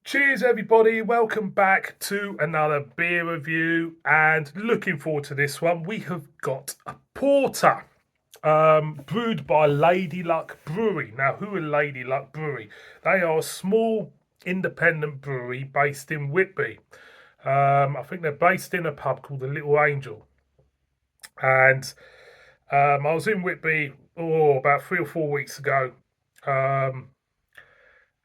Cheers, everybody. Welcome back to another beer review. And looking forward to this one. We have got a porter brewed by Lady Luck Brewery. Now, who are Lady Luck Brewery? They are a small independent brewery based in Whitby. I think they're based in a pub called the Little Angel. And I was in Whitby about 3 or 4 weeks ago. Um,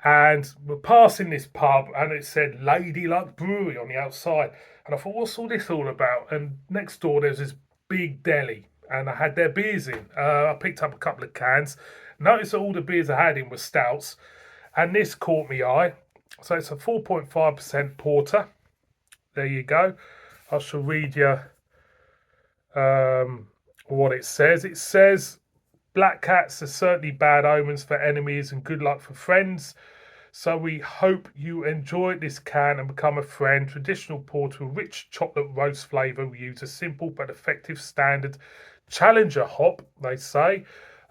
and we're passing this pub and it said Lady Luck Brewery on the outside. And I thought, what's all this all about? And next door there's this big deli and I had their beers in. I picked up a couple of cans. Noticed that all the beers I had in were stouts. And this caught me eye. So it's a 4.5% porter. There you go. I shall read you what it says. It says, black cats are certainly bad omens for enemies and good luck for friends. So we hope you enjoy this can and become a friend. Traditional porter with rich chocolate roast flavour. We use a simple but effective standard Challenger hop, they say.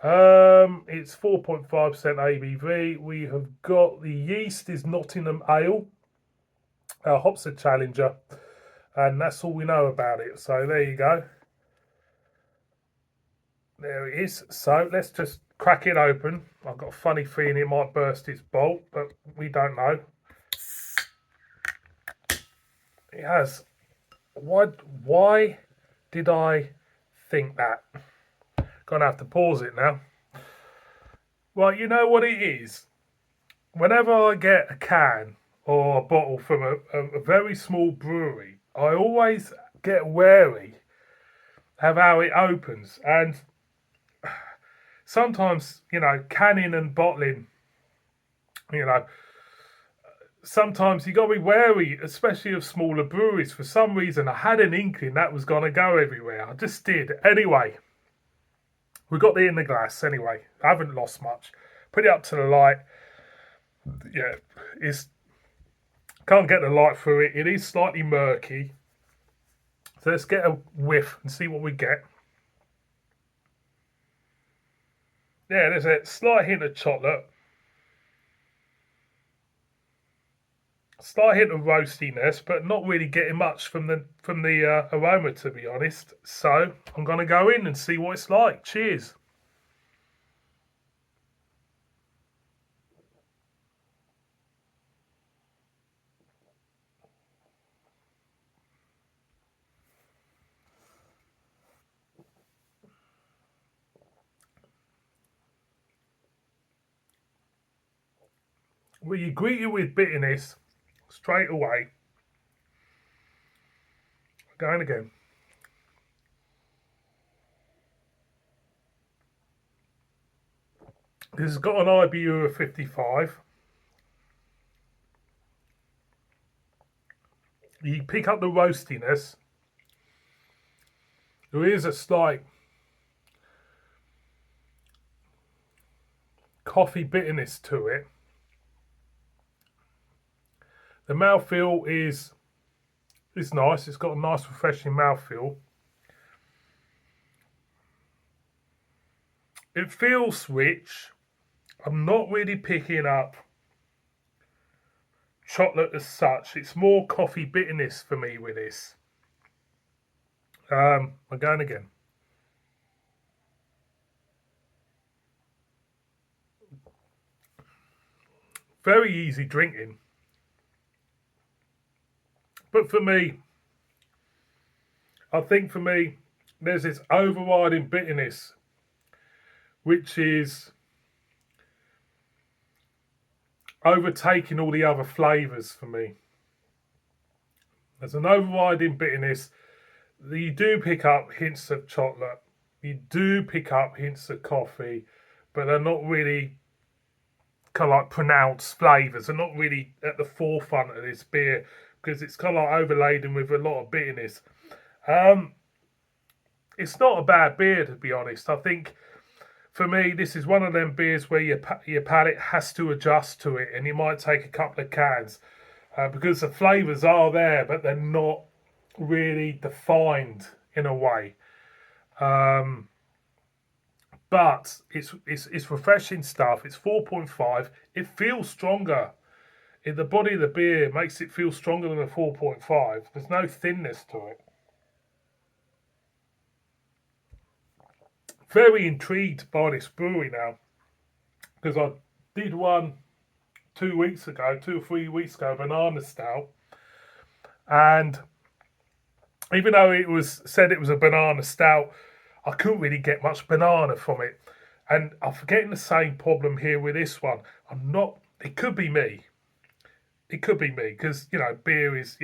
It's 4.5% ABV. We have got the yeast is Nottingham Ale. Hops are Challenger. And that's all we know about it. So there you go. There it is. So let's just crack it open. I've got a funny feeling it might burst its bolt, but we don't know. It has. Why did I think that? Gonna have to pause it now. Well, you know what it is? Whenever I get a can or a bottle from a very small brewery, I always get wary of how it opens. And sometimes, canning and bottling, sometimes you got to be wary, especially of smaller breweries. For some reason, I had an inkling that was going to go everywhere. I just did. Anyway, we got it in the glass anyway. I haven't lost much. Put it up to the light. Yeah, it's can't get the light through it. It is slightly murky. So let's get a whiff and see what we get. Yeah, there's a slight hint of chocolate. Slight hint of roastiness, but not really getting much from the aroma, to be honest. So I'm going to go in and see what it's like. Cheers. Well, you greet you with bitterness straight away. Going again. This has got an IBU of 55. You pick up the roastiness. There is a slight coffee bitterness to it. The mouthfeel is nice. It's got a nice refreshing mouthfeel. It feels rich. I'm not really picking up chocolate as such. It's more coffee bitterness for me with this. I'm going again. Very easy drinking. But for me, I think for me, there's this overriding bitterness, which is overtaking all the other flavours for me. There's an overriding bitterness. You do pick up hints of chocolate. You do pick up hints of coffee, but they're not really kind of like pronounced flavours. They're not really at the forefront of this beer because it's kind of like overladen with a lot of bitterness. It's not a bad beer, to be honest. I think for me, this is one of them beers where your palate has to adjust to it, and you might take a couple of cans because the flavours are there, but they're not really defined in a way. But it's refreshing stuff. It's 4.5. It feels stronger in the body of the beer makes it feel stronger than a 4.5. There's no thinness to it. Very intrigued by this brewery now because I did one 2 weeks ago, 2 or 3 weeks ago, banana stout, and even though it was said it was a banana stout, I couldn't really get much banana from it. And I'm getting the same problem here with this one. I'm not. It could be me. It could be me because beer is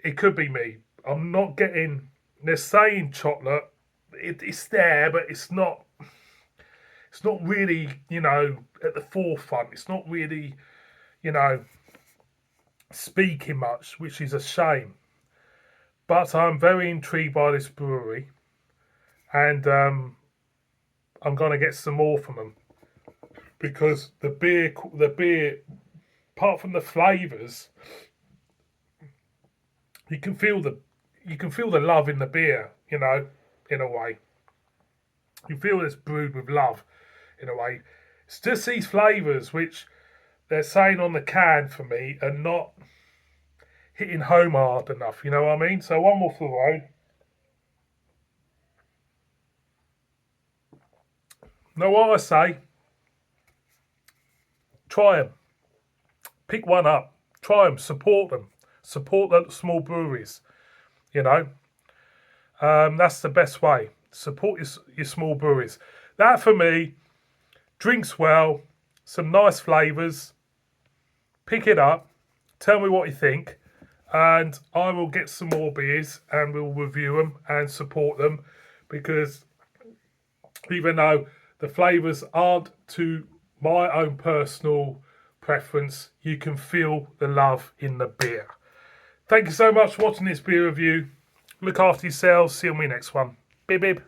It could be me. I'm not getting. They're saying chocolate. It's there, but it's not. It's not really at the forefront. It's not really speaking much, which is a shame. But I'm very intrigued by this brewery, and I'm going to get some more from them because the beer, apart from the flavours, you can feel the love in the beer. In a way, you feel it's brewed with love. In a way, it's just these flavours which they're saying on the can for me are not hitting home hard enough. You know what I mean? So one more for the road. Know what I say? Try them. Pick one up. Try them. Support them. Support the small breweries. That's the best way. Support your small breweries. That for me, drinks well, some nice flavours. Pick it up. Tell me what you think. And I will get some more beers and we'll review them and support them because even though the flavours aren't to my own personal preference, you can feel the love in the beer. Thank you so much for watching this beer review. Look after yourselves. See you on my next one. Bib bib.